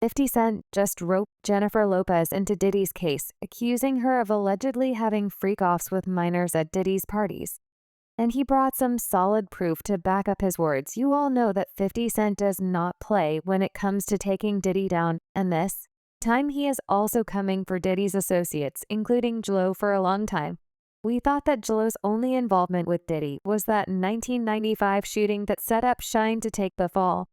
50 Cent just roped Jennifer Lopez into Diddy's case, accusing her of allegedly having freak-offs with minors at Diddy's parties. And he brought some solid proof to back up his words. You all know that 50 Cent does not play when it comes to taking Diddy down, and this time he is also coming for Diddy's associates, including J.Lo, for a long time. We thought that J.Lo's only involvement with Diddy was that 1995 shooting that set up Shine to take the fall.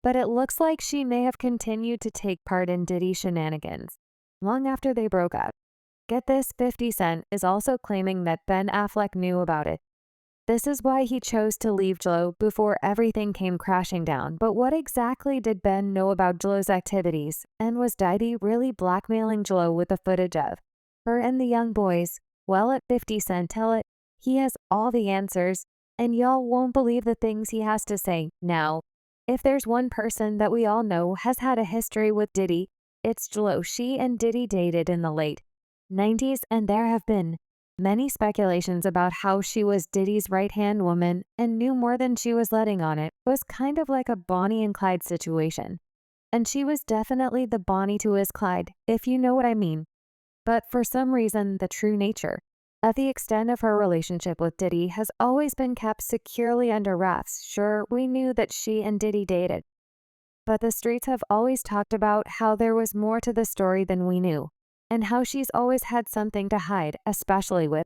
But it looks like she may have continued to take part in Diddy shenanigans long after they broke up. Get this, 50 Cent is also claiming that Ben Affleck knew about it. This is why he chose to leave J.Lo before everything came crashing down. But what exactly did Ben know about J.Lo's activities, and was Diddy really blackmailing J.Lo with the footage of her and the young boys? Well, at 50 Cent tell it, he has all the answers, and y'all won't believe the things he has to say. Now, if there's one person that we all know has had a history with Diddy, it's J.Lo. She and Diddy dated in the late 90s, and there have been many speculations about how she was Diddy's right-hand woman and knew more than she was letting on. It was kind of like a Bonnie and Clyde situation. And she was definitely the Bonnie to his Clyde, if you know what I mean. But for some reason, the true nature of the extent of her relationship with Diddy has always been kept securely under wraps. Sure, we knew that she and Diddy dated, but the streets have always talked about how there was more to the story than we knew, and how she's always had something to hide, especially with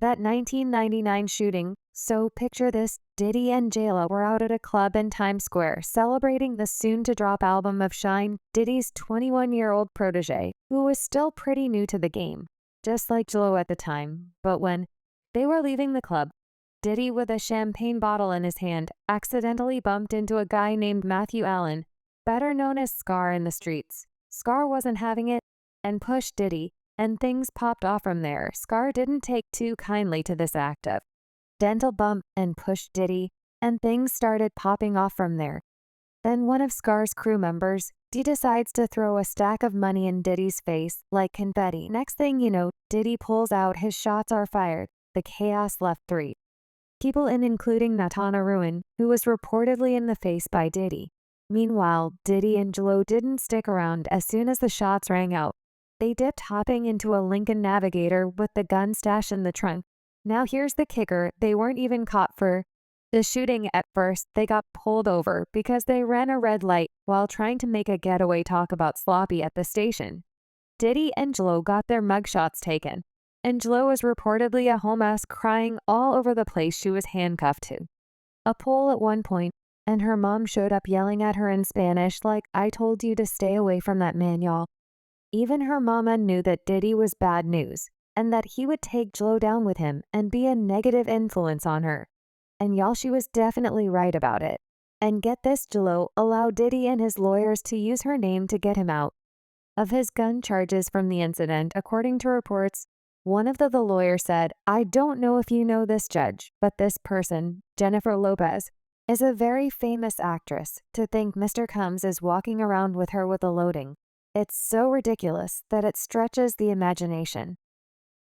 that 1999 shooting. So picture this, Diddy and J.Lo were out at a club in Times Square celebrating the soon-to-drop album of Shine, Diddy's 21-year-old protege, who was still pretty new to the game, just like J.Lo at the time. But when they were leaving the club, Diddy, with a champagne bottle in his hand, accidentally bumped into a guy named Matthew Allen, better known as Scar in the streets. Scar wasn't having it and pushed Diddy, and things popped off from there. Scar didn't take too kindly to this act of dental bump and pushed Diddy, and things started popping off from there. Then one of Scar's crew members, Diddy, decides to throw a stack of money in Diddy's face like confetti. Next thing you know, Diddy pulls out, his shots are fired. The chaos left 3 people in, including Natana Ruin, who was reportedly in the face by Diddy. Meanwhile, Diddy and J.Lo didn't stick around. As soon as the shots rang out, they dipped, hopping into a Lincoln Navigator with the gun stashed in the trunk. Now here's the kicker, they weren't even caught for the shooting at first. They got pulled over because they ran a red light while trying to make a getaway talk about sloppy at the station. Diddy and J.Lo got their mugshots taken, and J.Lo was reportedly a whole mess, crying all over the place she was handcuffed to a pole at one point, and her mom showed up yelling at her in Spanish like, "I told you to stay away from that man, y'all." Even her mama knew that Diddy was bad news, and that he would take J.Lo down with him and be a negative influence on her. And y'all, she was definitely right about it. And get this, J.Lo allowed Diddy and his lawyers to use her name to get him out of his gun charges from the incident. According to reports, one of the lawyers said, "I don't know if you know this, judge, but this person, Jennifer Lopez, is a very famous actress. To think Mr. Combs is walking around with her with a loading. It's so ridiculous that it stretches the imagination."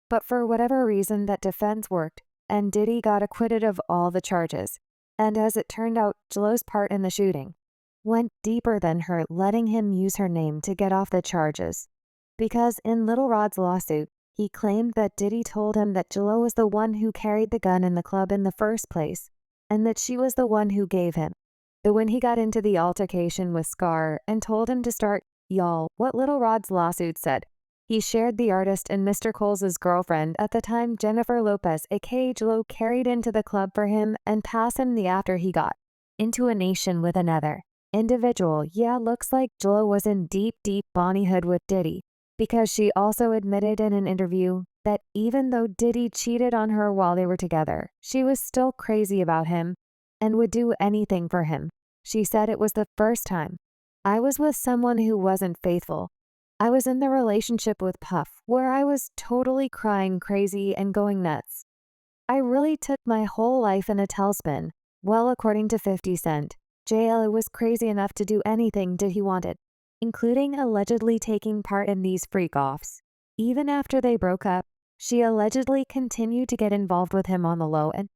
But for whatever reason, that defense worked, and Diddy got acquitted of all the charges. And as it turned out, J.Lo's part in the shooting went deeper than her letting him use her name to get off the charges. Because in Lil Rod's lawsuit, he claimed that Diddy told him that J.Lo was the one who carried the gun in the club in the first place, and that she was the one who gave him. But when he got into the altercation with Scar and told him to start, y'all, what Lil Rod's lawsuit said, he shared the artist and Mr. Cole's girlfriend at the time, Jennifer Lopez, aka J.Lo, carried into the club for him and passed him the after he got into a nation with another individual. Yeah, looks like J.Lo was in deep Bonniehood with Diddy, because she also admitted in an interview that even though Diddy cheated on her while they were together, she was still crazy about him and would do anything for him. She said, "It was the first time I was with someone who wasn't faithful. I was in the relationship with Puff, where I was totally crying crazy and going nuts. I really took my whole life in a tailspin." Well, according to 50 Cent, J.Lo was crazy enough to do anything Diddy wanted, including allegedly taking part in these freak-offs. Even after they broke up, she allegedly continued to get involved with him on the low, and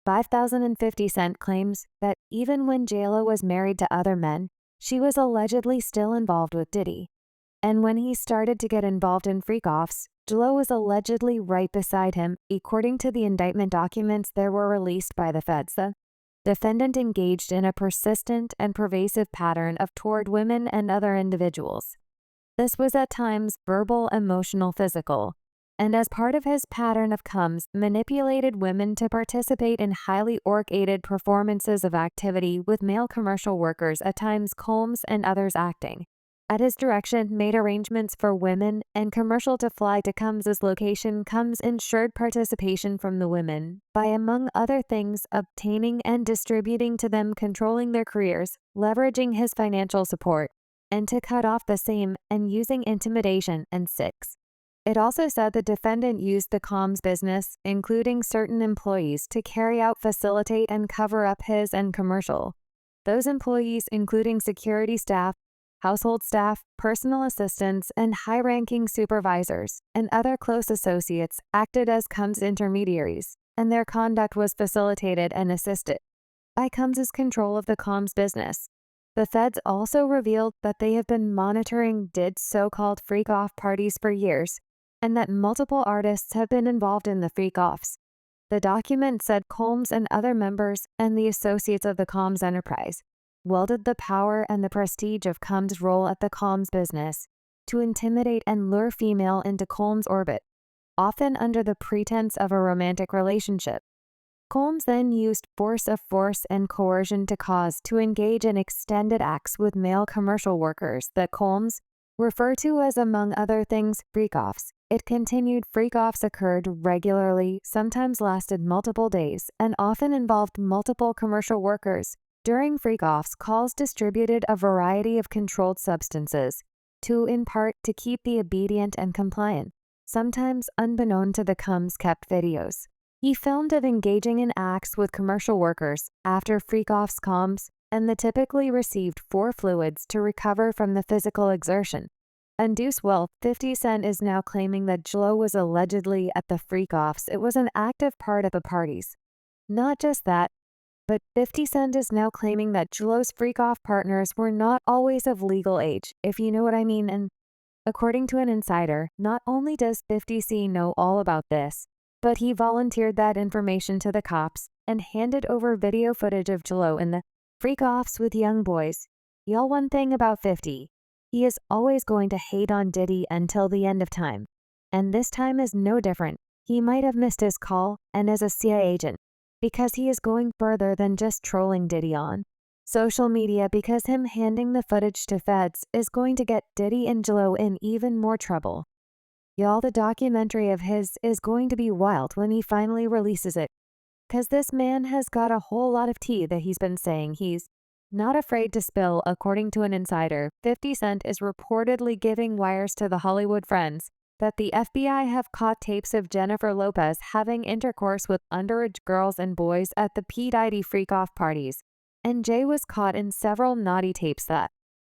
50 Cent claims that even when J.Lo was married to other men, she was allegedly still involved with Diddy. And when he started to get involved in freak-offs, J.Lo was allegedly right beside him. According to the indictment documents that were released by the feds, the defendant engaged in a persistent and pervasive pattern of toward women and other individuals. This was at times verbal, emotional, physical, and as part of his pattern of comes, manipulated women to participate in highly orchestrated performances of activity with male commercial workers, at times Combs and others acting at his direction, made arrangements for women and commercial to fly to Combs' location. Combs ensured participation from the women by, among other things, obtaining and distributing to them, controlling their careers, leveraging his financial support, and to cut off the same, and using intimidation and six. It also said the defendant used the Combs business, including certain employees, to carry out, facilitate, and cover up his and commercial. Those employees, including security staff, household staff, personal assistants, and high-ranking supervisors and other close associates, acted as Combs intermediaries, and their conduct was facilitated and assisted by Combs' control of the Combs business. The feds also revealed that they have been monitoring Diddy's so-called freak-off parties for years, and that multiple artists have been involved in the freak-offs. The document said Combs and other members and the associates of the Combs enterprise wielded the power and the prestige of Combs' role at the Combs business to intimidate and lure female into Combs' orbit, often under the pretense of a romantic relationship. Combs then used force and coercion to engage in extended acts with male commercial workers that Combs referred to as, among other things, freak-offs. It continued. Freak-offs occurred regularly, sometimes lasted multiple days, and often involved multiple commercial workers. During freak-offs, calls distributed a variety of controlled substances in part, to keep the obedient and compliant. Sometimes, unbeknown to the Combs, kept videos he filmed of engaging in acts with commercial workers. After freak-offs, Combs and the typically received 4 fluids to recover from the physical exertion. Induce wealth. 50 Cent is now claiming that J.Lo was allegedly at the freak-offs. It was an active part of the parties. Not just that, but 50 Cent is now claiming that J.Lo's freak-off partners were not always of legal age, if you know what I mean. And according to an insider, not only does 50 Cent know all about this, but he volunteered that information to the cops and handed over video footage of J.Lo in the freak-offs with young boys. Y'all, one thing about 50, he is always going to hate on Diddy until the end of time. And this time is no different. He might have missed his call, and as a CIA agent, because he is going further than just trolling Diddy on social media, because him handing the footage to feds is going to get Diddy and J.Lo in even more trouble. Y'all, the documentary of his is going to be wild when he finally releases it, because this man has got a whole lot of tea that he's been saying he's not afraid to spill. According to an insider, 50 Cent is reportedly giving wires to the Hollywood friends that the FBI have caught tapes of Jennifer Lopez having intercourse with underage girls and boys at the P. Diddy freak-off parties, and Jay was caught in several naughty tapes that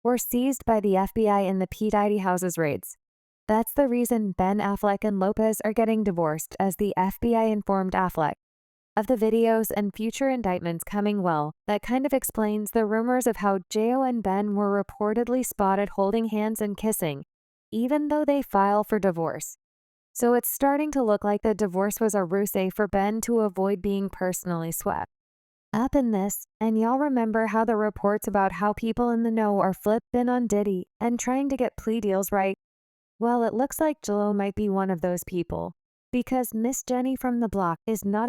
were seized by the FBI in the P. Diddy house's raids. That's the reason Ben Affleck and Lopez are getting divorced, as the FBI informed Affleck of the videos and future indictments coming. Well, that kind of explains the rumors of how J.Lo and Ben were reportedly spotted holding hands and kissing, even though they file for divorce. So it's starting to look like the divorce was a ruse for Ben to avoid being personally swept up in this. And y'all remember how the reports about how people in the know are flipping on Diddy and trying to get plea deals, right? Well, it looks like J.Lo might be one of those people, because Miss Jenny from the block is not